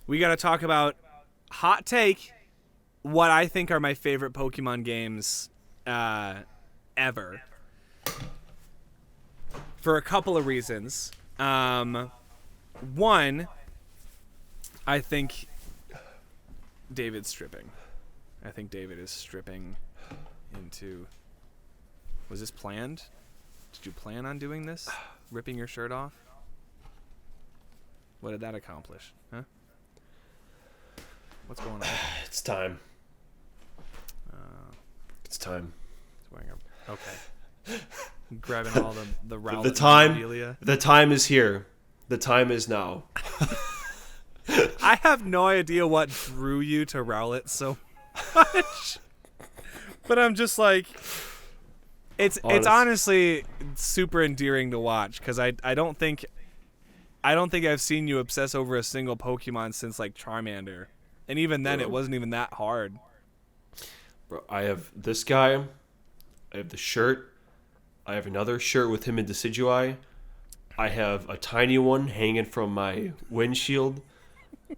we got to talk about hot take, what I think are my favorite Pokemon games ever. For a couple of reasons. One, I think David's stripping. I think David is stripping into... Was this planned? Did you plan on doing this? Ripping your shirt off? What did that accomplish? Huh? What's going on? It's time. It's time. He's wearing a... Okay. Grabbing all the Rowlet memorabilia. The time is here. The time is now. I have no idea what drew you to Rowlet so much. But I'm just like... It's honestly super endearing to watch, because I don't think I've seen you obsess over a single Pokemon since like Charmander. And even then, it wasn't even that hard. Bro, I have this guy. I have the shirt. I have another shirt with him in Decidueye. I have a tiny one hanging from my windshield,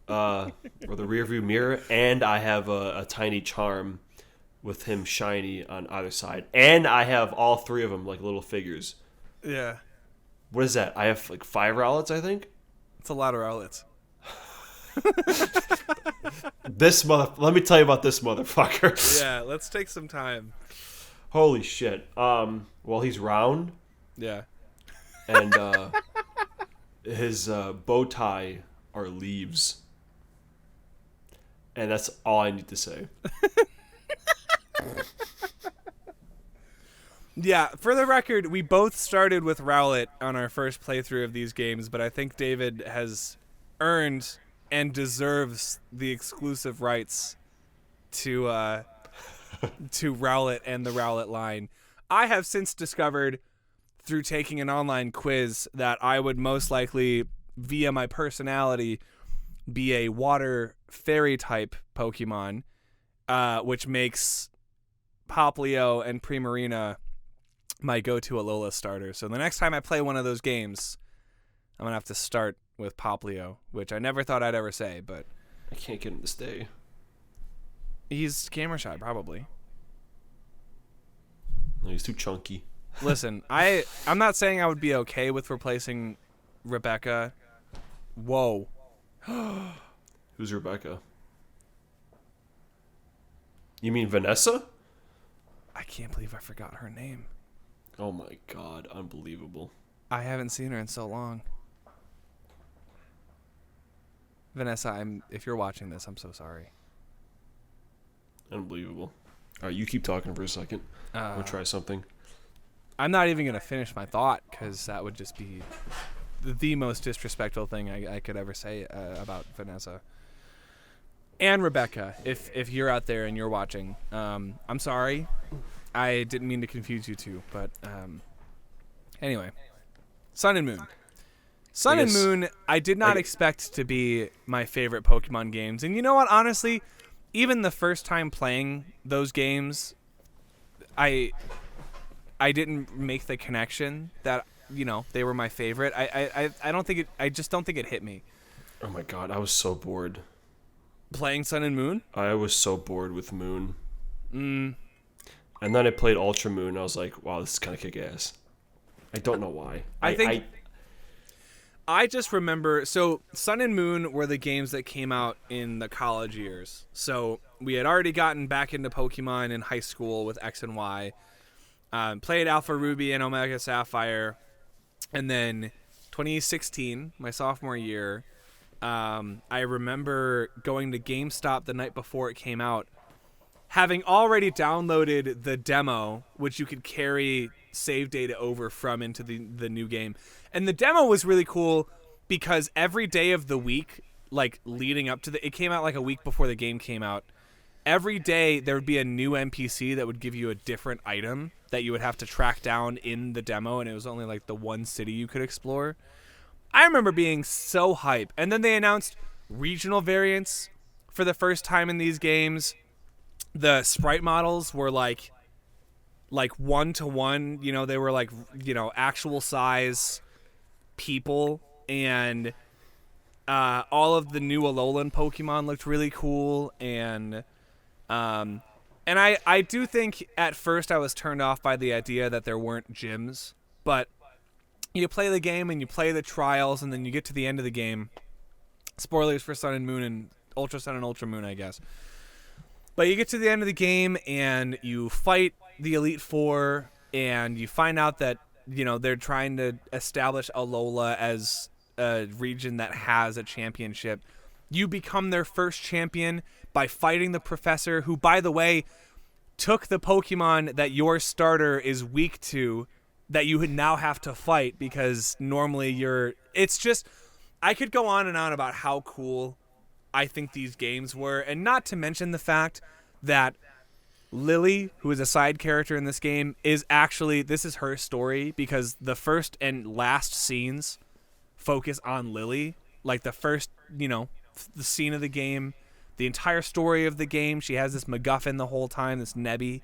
or the rearview mirror, and I have a tiny charm with him shiny on either side. And I have all three of them like little figures. Yeah. What is that? I have like 5 Rowlets, I think. It's a lot of Rowlets. Let me tell you about this motherfucker. Yeah, let's take some time. Holy shit. Well, he's round. Yeah. And his bow tie are leaves. And that's all I need to say. Yeah, for the record, we both started with Rowlet on our first playthrough of these games, but I think David has earned and deserves the exclusive rights to Rowlet and the Rowlet line. I have since discovered through taking an online quiz that I would most likely, via my personality, be a water fairy type Pokemon, which makes Poplio and Primarina my go-to Alola starter. So the next time I play one of those games, I'm going to have to start with Poplio, which I never thought I'd ever say, but... I can't get him to stay. He's camera shy, probably. No, he's too chunky. Listen, I'm not saying I would be okay with replacing Rebecca. Whoa. Who's Rebecca? You mean Vanessa? I can't believe I forgot her name. Oh my god, unbelievable. I haven't seen her in so long. Vanessa, if you're watching this, I'm so sorry. Unbelievable. Alright, you keep talking for a second. I'm going to try something. I'm not even going to finish my thought, because that would just be the most disrespectful thing I could ever say about Vanessa. And Rebecca, if you're out there and you're watching, I'm sorry. I didn't mean to confuse you two, but anyway. Sun and Moon. Sun and Moon, I did not expect to be my favorite Pokemon games. And you know what? Honestly, even the first time playing those games, I didn't make the connection that, you know, they were my favorite. I just don't think it hit me. Oh my god, I was so bored. Playing Sun and Moon? I was so bored with Moon. And then I played Ultra Moon, and I was like, wow, this is kind of kick-ass. I don't know why. I just remember... So, Sun and Moon were the games that came out in the college years. So, we had already gotten back into Pokemon in high school with X and Y. Played Alpha Ruby and Omega Sapphire. And then, 2016, my sophomore year, I remember going to GameStop the night before it came out, having already downloaded the demo, which you could carry save data over from into the new game. And the demo was really cool because every day of the week, like leading up to it came out like a week before the game came out. Every day there would be a new NPC that would give you a different item that you would have to track down in the demo, and it was only like the one city you could explore. I remember being so hype. And then they announced regional variants for the first time in these games. The sprite models were like 1-to-1, you know, they were like, you know, actual size people, and All of the new Alolan Pokemon looked really cool, and I do think at first I was turned off by the idea that there weren't gyms, but you play the game and you play the trials, and then you get to the end of the game. Spoilers for Sun and Moon and Ultra Sun and Ultra Moon, I guess. But you get to the end of the game and you fight the Elite Four, and you find out that, you know, they're trying to establish Alola as a region that has a championship. You become their first champion by fighting the professor, who, by the way, took the Pokemon that your starter is weak to, that you would now have to fight, because normally it's just, I could go on and on about how cool I think these games were, and not to mention the fact that Lily, who is a side character in this game, is actually, this is her story, because the first and last scenes focus on Lily. Like the first, you know, the scene of the game, the entire story of the game, she has this MacGuffin the whole time, this Nebby.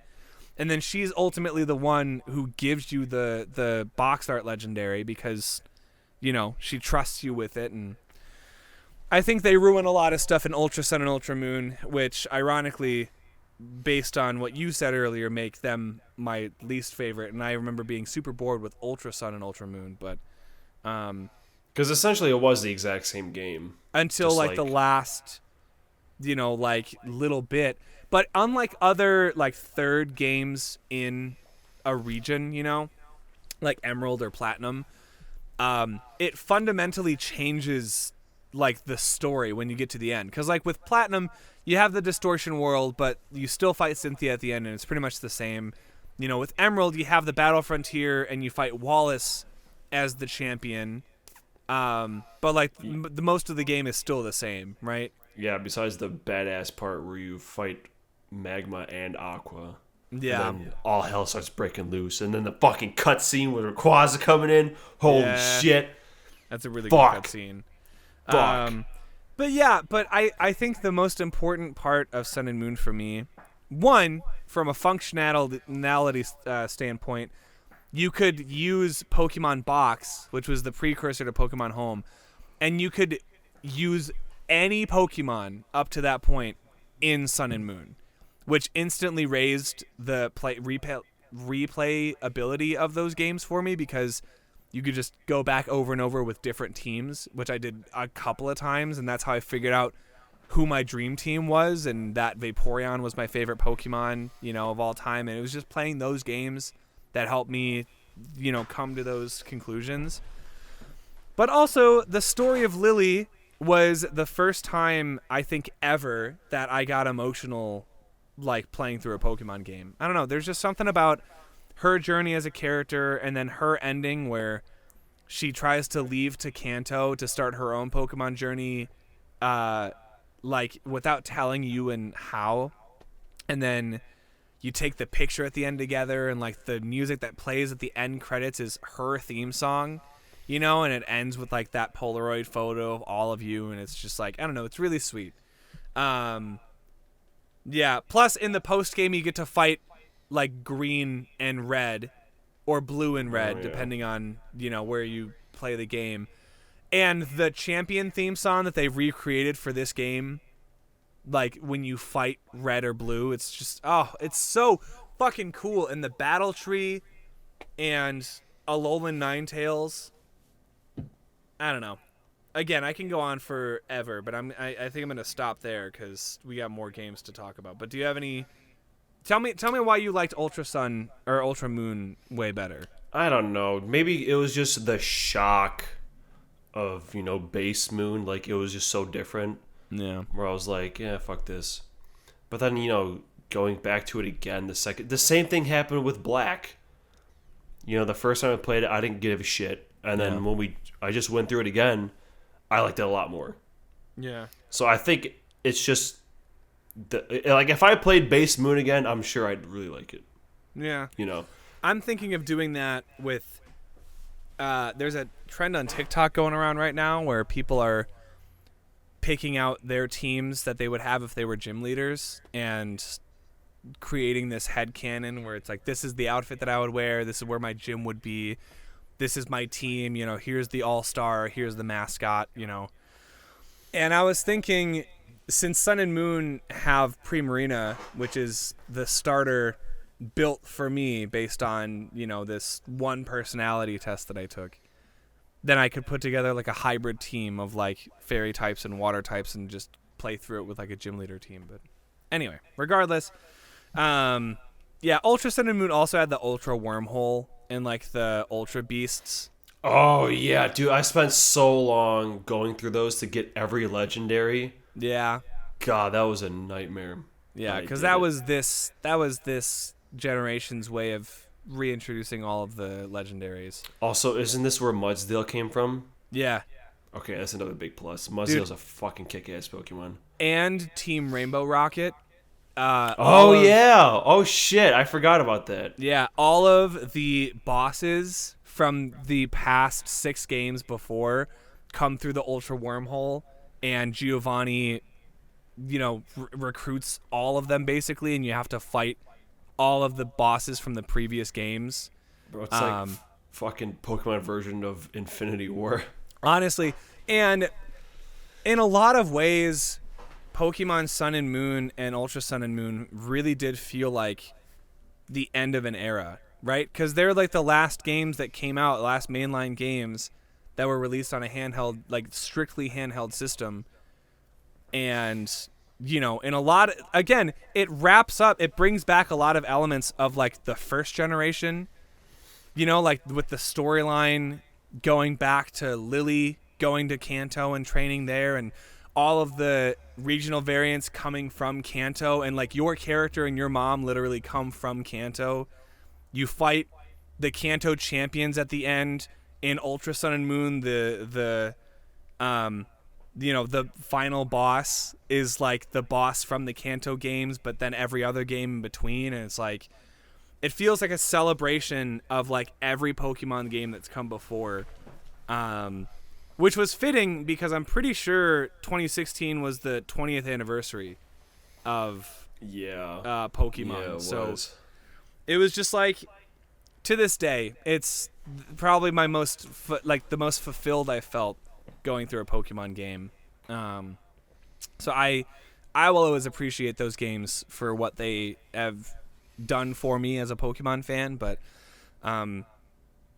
And then she's ultimately the one who gives you the box art legendary, because, you know, she trusts you with it. And I think they ruin a lot of stuff in Ultra Sun and Ultra Moon, which ironically, based on what you said earlier, make them my least favorite. And I remember being super bored with Ultra Sun and Ultra Moon, but because essentially it was the exact same game until like the last, you know, like little bit. But unlike other like third games in a region, you know, like Emerald or Platinum, it fundamentally changes like the story when you get to the end. Because like with Platinum, you have the distortion world, but you still fight Cynthia at the end, and it's pretty much the same. You know, with Emerald, you have the Battle Frontier, and you fight Wallace as the champion. But like the most of the game is still the same, right? Yeah, besides the badass part where you fight Magma and Aqua. Yeah. And then all hell starts breaking loose. And then the fucking cutscene with Rayquaza coming in. Holy shit. That's a really good cutscene. But yeah, but I think the most important part of Sun and Moon for me, one, from a functionality standpoint, you could use Pokemon Box, which was the precursor to Pokemon Home, and you could use any Pokemon up to that point in Sun and Moon, which instantly raised the replay ability of those games for me, because you could just go back over and over with different teams, which I did a couple of times, and that's how I figured out who my dream team was, and that Vaporeon was my favorite Pokemon, you know, of all time. And it was just playing those games that helped me, you know, come to those conclusions. But also, the story of Lily was the first time, I think, ever that I got emotional, like, playing through a Pokemon game. I don't know, there's just something about her journey as a character, and then her ending where she tries to leave to Kanto to start her own Pokemon journey, like, without telling you and how. And then you take the picture at the end together, and, like, the music that plays at the end credits is her theme song, you know, and it ends with, like, that Polaroid photo of all of you, and it's just, like, I don't know, it's really sweet. Yeah, plus in the post-game you get to fight, like, green and red, or blue and red, depending on, you know, where you play the game. And the champion theme song that they recreated for this game, like, when you fight red or blue, it's just, oh, it's so fucking cool. And the battle tree and Alolan Ninetales, I don't know. Again, I can go on forever, but I think I'm going to stop there because we got more games to talk about. But do you have any... Tell me why you liked Ultra Sun or Ultra Moon way better. I don't know. Maybe it was just the shock of, you know, Base Moon. Like, it was just so different. Yeah. Where I was like, yeah, fuck this. But then, you know, going back to it again, the same thing happened with Black. You know, the first time I played it, I didn't give a shit. And then when I just went through it again, I liked it a lot more. Yeah. So I think it's just... like, if I played Base Moon again, I'm sure I'd really like it. Yeah. You know? I'm thinking of doing that with... there's a trend on TikTok going around right now where people are picking out their teams that they would have if they were gym leaders and creating this headcanon where it's like, this is the outfit that I would wear, this is where my gym would be, this is my team, you know, here's the all-star, here's the mascot, you know. And I was thinking, since Sun and Moon have Primarina, which is the starter built for me based on, this one personality test that I took, then I could put together like a hybrid team of like fairy types and water types and just play through it with like a gym leader team. But anyway, regardless, Ultra Sun and Moon also had the Ultra Wormhole and like the Ultra Beasts. Oh, yeah, dude. I spent so long going through those to get every legendary. Yeah. God, that was a nightmare. Yeah, because that was this generation's way of reintroducing all of the legendaries. Also, isn't this where Mudsdale came from? Yeah. Okay, that's another big plus. Mudsdale's a fucking kick-ass Pokemon. And Team Rainbow Rocket. Yeah. Oh, shit. I forgot about that. Yeah, all of the bosses from the past 6 games before come through the Ultra Wormhole, and Giovanni, recruits all of them basically, and you have to fight all of the bosses from the previous games. Bro, it's like fucking Pokemon version of Infinity War. Honestly, and in a lot of ways, Pokemon Sun and Moon and Ultra Sun and Moon really did feel like the end of an era, right? Because they're like the last games that came out, last mainline games that were released on a handheld, like strictly handheld system. And, in a lot, again, it wraps up, it brings back a lot of elements of like the first generation, like with the storyline going back to Lily going to Kanto and training there, and all of the regional variants coming from Kanto, and like your character and your mom literally come from Kanto. You fight the Kanto champions at the end in Ultra Sun and Moon. The final boss is like the boss from the Kanto games, but then every other game in between, and it's like it feels like a celebration of like every Pokemon game that's come before. Which was fitting because I'm pretty sure 2016 was the 20th anniversary of Pokemon. Yeah, it was just like, to this day, it's probably my most the most fulfilled I felt going through a Pokemon game. So I will always appreciate those games for what they have done for me as a Pokemon fan. But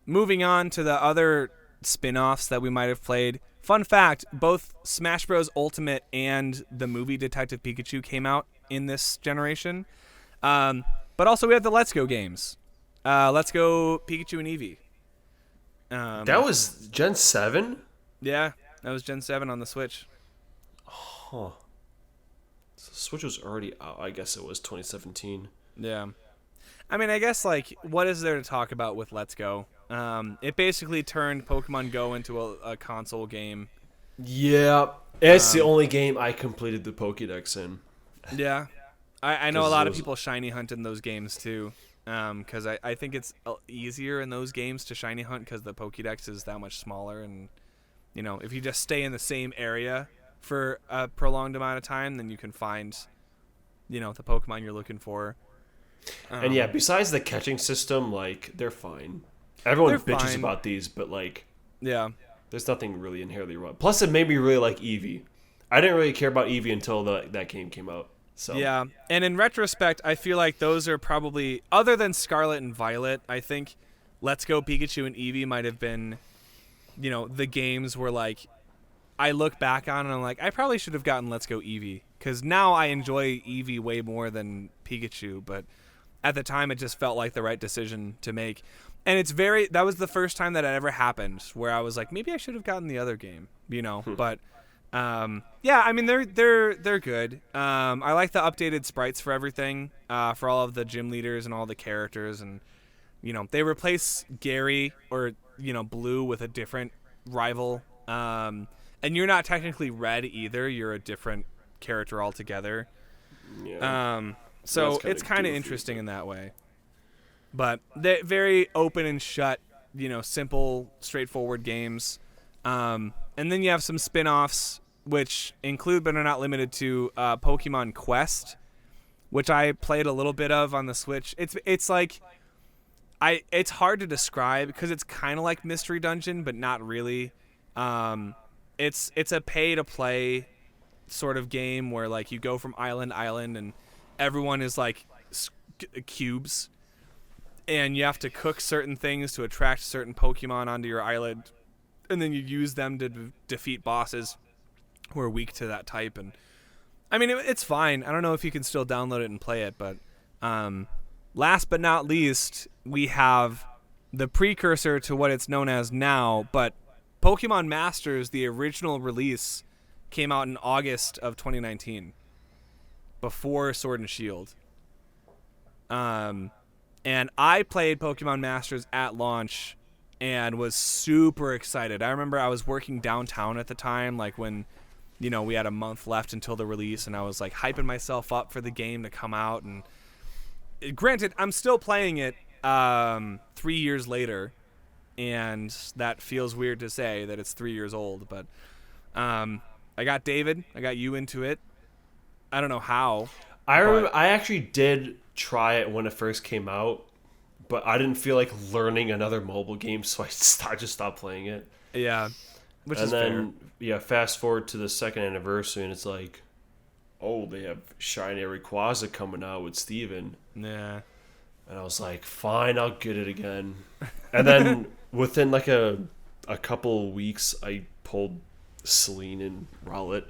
moving on to the other spin-offs that we might have played. Fun fact, both Smash Bros. Ultimate and the movie Detective Pikachu came out in this generation. But also we have the Let's Go games. Let's Go Pikachu and Eevee. That was Gen 7? Yeah, that was Gen 7 on the Switch. Huh. So Switch was already out. I guess it was 2017. Yeah. I mean, I guess, like, what is there to talk about with Let's Go? It basically turned Pokemon Go into a console game. Yeah. It's the only game I completed the Pokédex in. Yeah. I know a lot of people shiny hunt in those games, too. Because I think it's easier in those games to shiny hunt because the Pokédex is that much smaller. And, if you just stay in the same area for a prolonged amount of time, then you can find, the Pokemon you're looking for. And yeah, besides the catching system, like, they're fine. Everyone bitches fine about these, but like, yeah, there's nothing really inherently wrong. Plus, it made me really like Eevee. I didn't really care about Eevee until that game came out. So yeah, and in retrospect, I feel like those are probably, other than Scarlet and Violet, I think Let's Go Pikachu and Eevee might have been, the games where like I look back on and I'm like, I probably should have gotten Let's Go Eevee, because now I enjoy Eevee way more than Pikachu, but at the time it just felt like the right decision to make. And that was the first time that it ever happened where I was like, maybe I should have gotten the other game, but yeah, I mean, they're good. I like the updated sprites for everything, for all of the gym leaders and all the characters, and they replace Gary or Blue with a different rival, and you're not technically Red either, you're a different character altogether. So it's kind of interesting in that way. But they're very open and shut, simple, straightforward games. And then you have some spin-offs, which include but are not limited to Pokemon Quest, which I played a little bit of on the Switch. It's like it's hard to describe because it's kind of like Mystery Dungeon, but not really. It's a pay-to-play sort of game where like you go from island to island and everyone is like cubes, and you have to cook certain things to attract certain Pokemon onto your island, and then you use them to defeat bosses who are weak to that type. And I mean, it's fine. I don't know if you can still download it and play it, but last but not least, we have the precursor to what it's known as now, but Pokemon Masters, the original release, came out in August of 2019, before Sword and Shield. And I played Pokemon Masters at launch and was super excited. I remember I was working downtown at the time, like when, we had a month left until the release, and I was like hyping myself up for the game to come out. And granted, I'm still playing it 3 years later, and that feels weird to say that it's 3 years old, but I got you into it. I don't know how. I remember I actually did try it when it first came out, but I didn't feel like learning another mobile game, so I just stopped playing it. Yeah, which and is then, fair. Yeah, fast forward to the second anniversary, and it's like, oh, they have Shiny Rayquaza coming out with Steven. Yeah. And I was like, fine, I'll get it again. And then within like a couple weeks, I pulled Celine and Rowlet.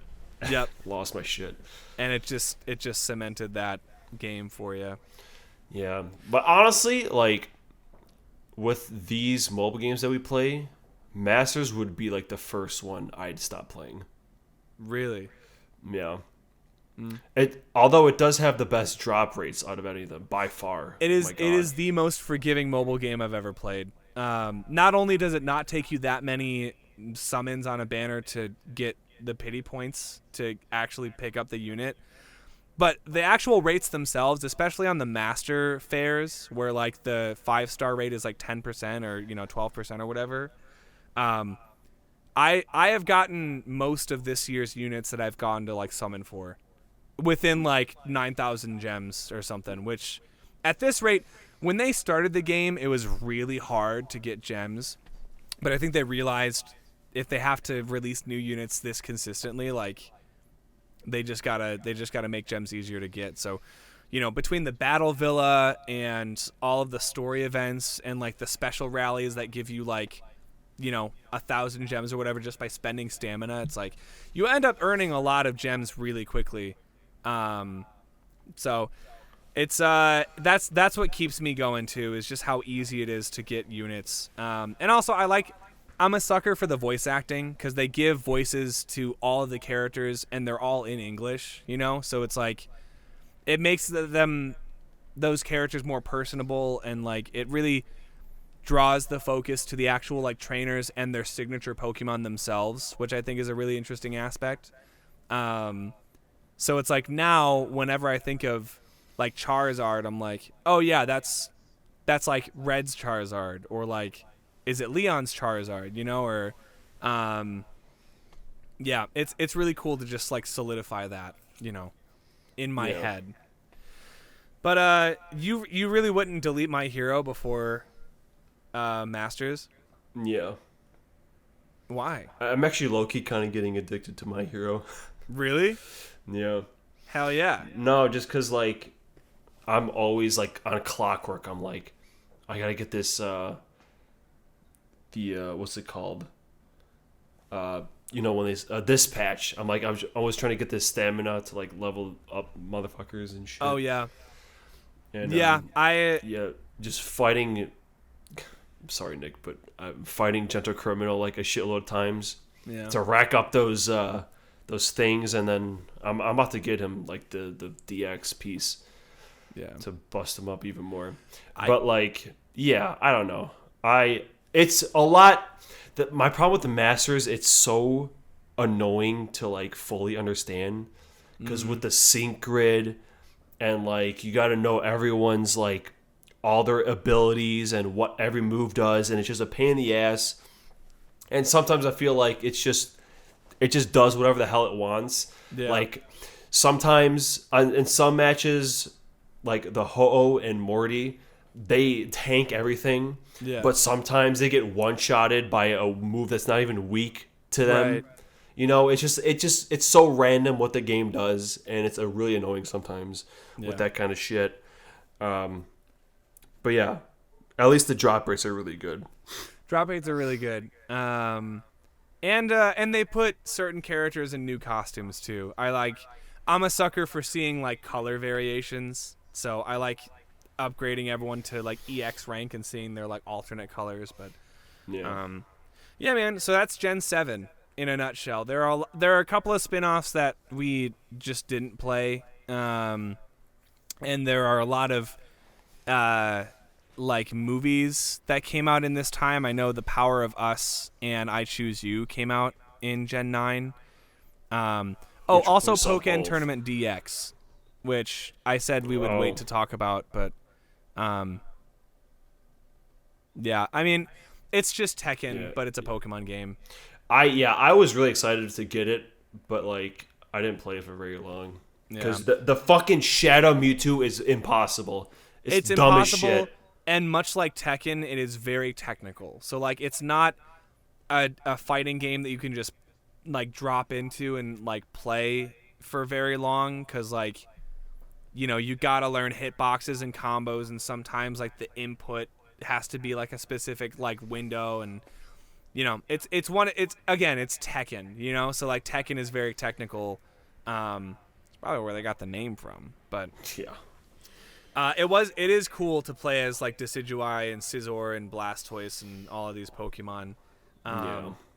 Yep. Lost my shit. And it just cemented that game for you. Yeah. But honestly, like, with these mobile games that we play, Masters would be like the first one I'd stop playing. Really? Yeah. Although it does have the best drop rates out of any of them by far. It is the most forgiving mobile game I've ever played. Not only does it not take you that many summons on a banner to get the pity points to actually pick up the unit, but the actual rates themselves, especially on the master fairs where like the 5-star rate is like 10% or 12% or whatever, I have gotten most of this year's units that I've gone to like summon for within like 9,000 gems or something, which at this rate, when they started the game, it was really hard to get gems, but I think they realized if they have to release new units this consistently, like they just gotta make gems easier to get. So, between the Battle Villa and all of the story events and like the special rallies that give you like 1,000 gems or whatever just by spending stamina, it's like you end up earning a lot of gems really quickly. So it's that's what keeps me going too, is just how easy it is to get units. And also I'm a sucker for the voice acting, because they give voices to all of the characters and they're all in English, so it's like it makes those characters more personable, and like it really draws the focus to the actual like trainers and their signature Pokemon themselves, which I think is a really interesting aspect. So it's like now whenever I think of like Charizard, I'm like, oh yeah, that's like Red's Charizard, or like, is it Leon's Charizard, or yeah, it's really cool to just like solidify that, in my head. But you really wouldn't delete My Hero before Masters? Yeah. Why? I'm actually low-key kind of getting addicted to My Hero. Really? Yeah. Hell yeah. No, just because, like, I'm always, like, on clockwork. I'm like, I gotta get this, what's it called? When they, this patch. I'm like, I'm always trying to get this stamina to, like, level up motherfuckers and shit. Oh, yeah. And, yeah, just fighting... I'm sorry, Nick, but I'm fighting Gentle Criminal, like, a shitload of times. Yeah. To rack up those things, and then I'm about to get him like the DX piece, to bust him up even more. But like, yeah, I don't know. It's a lot. My problem with the Masters, it's so annoying to like fully understand, because with the sync grid, and like you got to know everyone's like all their abilities and what every move does, and it's just a pain in the ass. And sometimes I feel like it just does whatever the hell it wants. Yeah. Like, sometimes in some matches, like the Ho-Oh and Morty, they tank everything. Yeah. But sometimes they get one-shotted by a move that's not even weak to them. Right. You know, it's so random what the game does, and it's really annoying sometimes with that kind of shit. But yeah, at least the drop rates are really good. Drop rates are really good. And they put certain characters in new costumes too. I'm a sucker for seeing like color variations, so I like upgrading everyone to like EX rank and seeing their like alternate colors. But yeah, man. So that's Gen 7 in a nutshell. There are a couple of spin-offs that we just didn't play, and there are a lot of like movies that came out in this time. I know The Power of Us and I Choose You came out in Gen 9. Also Pokémon Tournament DX, which I said we would wait to talk about, but yeah, I mean, it's just Tekken, but it's a Pokemon game. I was really excited to get it, but like I didn't play it for very long because the fucking Shadow Mewtwo is impossible. It's dumb impossible, as shit. And much like Tekken, it is very technical. So like, it's not a fighting game that you can just like drop into and like play for very long, because like, you know, you gotta learn hitboxes and combos, and sometimes like the input has to be like a specific like window, and you know, it's Tekken, you know, so like Tekken is very technical. It's probably where they got the name from, but yeah. It is cool to play as like Decidueye and Scizor and Blastoise and all of these Pokemon.